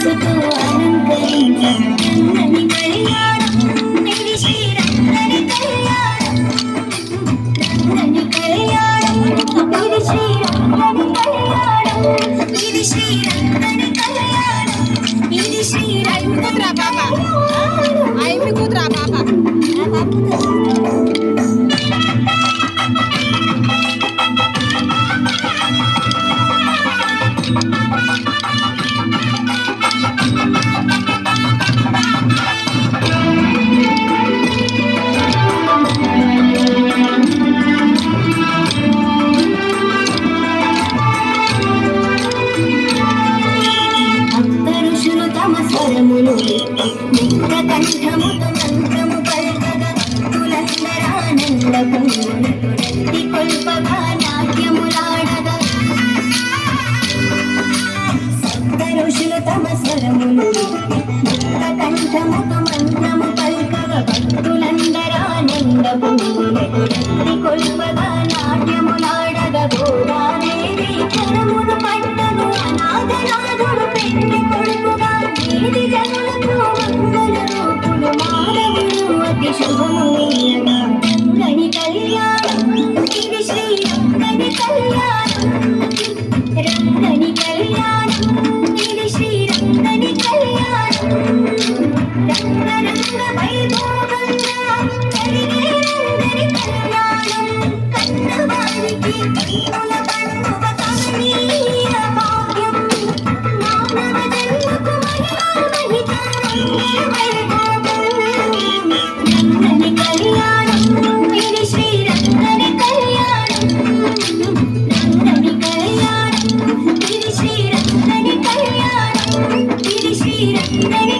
మనసుతో అలంకరించని కళ్యాణం ఇది శ్రీరంగని కళ్యాణం రంగని కళ్యాణం ఇది శ్రీరంగని కళ్యాణం ఇది శ్రీరంగని కళ్యాణం ఇది శ్రీరంగని బాబా ఐమి కూతురా బాబా స్వరములు నిత్య కంఠముతో మంత్రము పల్కగా భక్తులందరానందపు కొల్పగా నాట్యములాడగా సప్త ఋషులు తమ స్వరములు నిత్య కంఠముతో మంత్రము పల్కగా భక్తులందరానందపు కొల్పగా నాట్యములాడగా గోదాదేవి కరమును పట్టను అనాథనాథుడు పెట్టి కొడుకుగా ఇది జనులకు మంగళ రూపుడు మానవుడు అతి శుభముగా రంగని కళ్యాణం ఇది శ్రీరంగని కళ్యాణం రంగని కళ్యాణం ఇది శ్రీరంగని కళ్యాణం రంగ రంగ వైభోగంగా కలిగే రంగని కళ్యాణం కన్నవారికి కన్నుల పండుగ కమనీయ భాగ్యం మానవ జన్మకు రంగని కళ్యాణం ఇది శ్రీరంగని కళ్యాణం రంగని కళ్యాణం ఇది శ్రీరంగని కళ్యాణం ఇది శ్రీరంగని